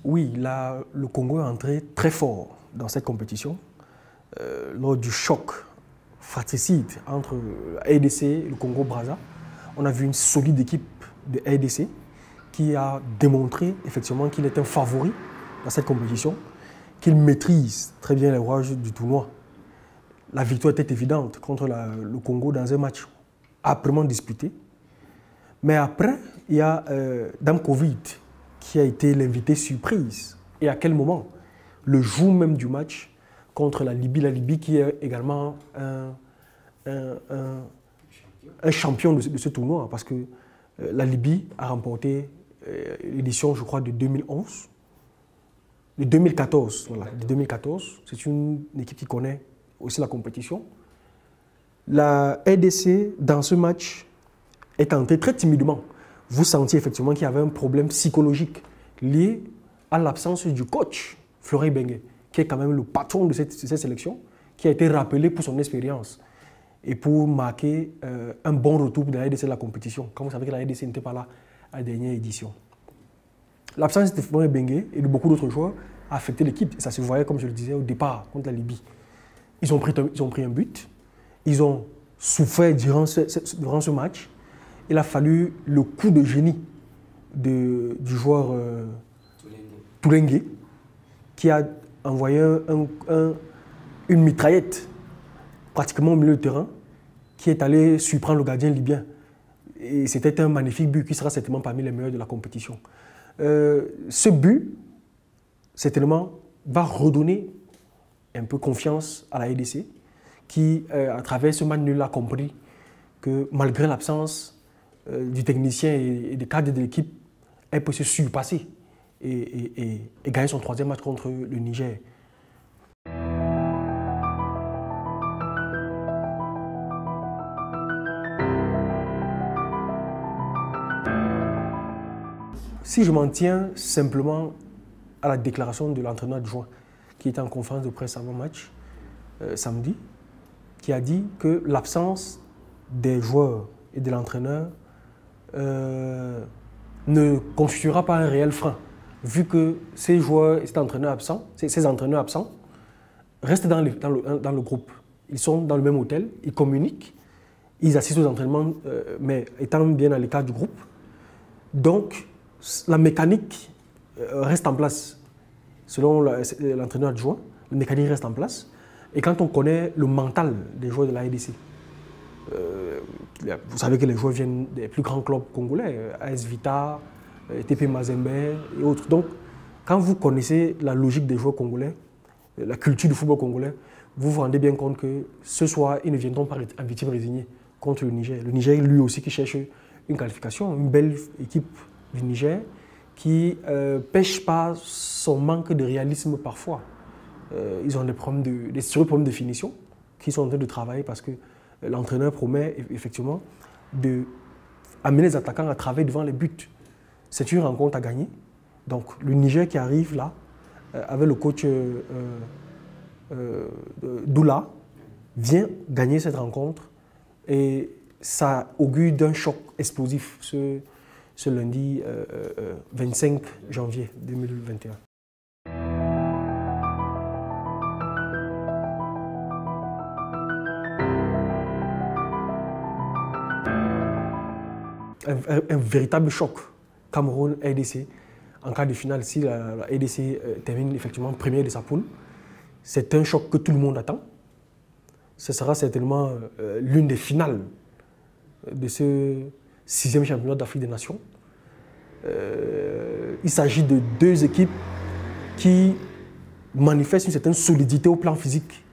Oui, le Congo est entré très fort dans cette compétition. Lors du choc fratricide entre la RDC et le Congo-Brazza, on a vu une solide équipe de RDC qui a démontré effectivement qu'il est un favori dans cette compétition, qu'il maîtrise très bien les rouages du tournoi. La victoire était évidente contre le Congo dans un match âprement disputé. Mais après, il y a Dame Covid qui a été l'invité surprise. Et à quel moment? Le jour même du match contre la Libye qui est également un champion de ce tournoi, parce que la Libye a remporté l'édition, je crois, de 2011. De 2014, voilà, de 2014. C'est une équipe qui connaît aussi la compétition. La RDC, dans ce match, est entrée très timidement. Vous sentiez effectivement qu'il y avait un problème psychologique lié à l'absence du coach, Florent Ibenge, qui est quand même le patron de cette sélection, qui a été rappelé pour son expérience et pour marquer un bon retour de la RDC de la compétition, quand vous savez que la RDC n'était pas là à la dernière édition. L'absence de Florent Ibenge et de beaucoup d'autres joueurs a affecté l'équipe. Et ça se voyait, comme je le disais, au départ contre la Libye. Ils ont pris un but, ils ont souffert durant ce match. Il a fallu le coup de génie du joueur Toulengue qui a envoyé une mitraillette pratiquement au milieu de terrain qui est allé surprendre le gardien libyen. Et c'était un magnifique but qui sera certainement parmi les meilleurs de la compétition. Ce but, certainement, va redonner un peu confiance à la RDC qui, à travers ce match nul, a compris que malgré l'absence du technicien et des cadres de l'équipe, elle peut se surpasser et gagner son troisième match contre le Niger. Si je m'en tiens simplement à la déclaration de l'entraîneur adjoint qui était en conférence de presse avant match, samedi, qui a dit que l'absence des joueurs et de l'entraîneur ne constituera pas un réel frein, vu que ces joueurs et ces entraîneurs absents restent dans le groupe. Ils sont dans le même hôtel, ils communiquent, ils assistent aux entraînements, mais étant bien à l'écart du groupe. Donc, la mécanique reste en place. Selon l'entraîneur adjoint, la mécanique reste en place. Et quand on connaît le mental des joueurs de la RDC, vous savez que les joueurs viennent des plus grands clubs congolais, AS Vita, TP Mazembe et autres. Donc, quand vous connaissez la logique des joueurs congolais, la culture du football congolais, vous vous rendez bien compte que ce soir, ils ne viendront pas en victime résignée contre le Niger. Le Niger, lui aussi, qui cherche une qualification, une belle équipe du Niger, qui pêche par son manque de réalisme parfois. Ils ont des sérieux problèmes de finition qui sont en train de travailler parce que l'entraîneur promet effectivement d'amener les attaquants à travailler devant les buts. C'est une rencontre à gagner. Donc le Niger qui arrive là, avec le coach Doula, vient gagner cette rencontre et ça augure d'un choc explosif ce lundi 25 janvier 2021. Un véritable choc. Cameroun-RDC, en cas de finale, si la RDC termine effectivement premier de sa poule, c'est un choc que tout le monde attend. Ce sera certainement l'une des finales de ce 6e championnat d'Afrique des Nations. Il s'agit de deux équipes qui manifestent une certaine solidité au plan physique,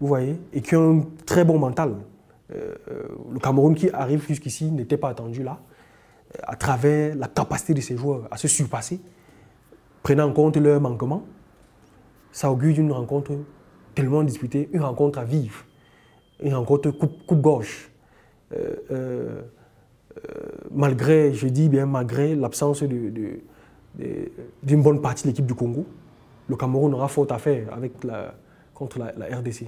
vous voyez, et qui ont un très bon mental. Le Cameroun qui arrive jusqu'ici n'était pas attendu là, à travers la capacité de ses joueurs à se surpasser, prenant en compte leurs manquements. Ça augure d'une rencontre tellement disputée, une rencontre à vivre, une rencontre coupe-gorge. Malgré, je dis bien malgré l'absence d'une bonne partie de l'équipe du Congo, le Cameroun aura faute à faire contre la RDC.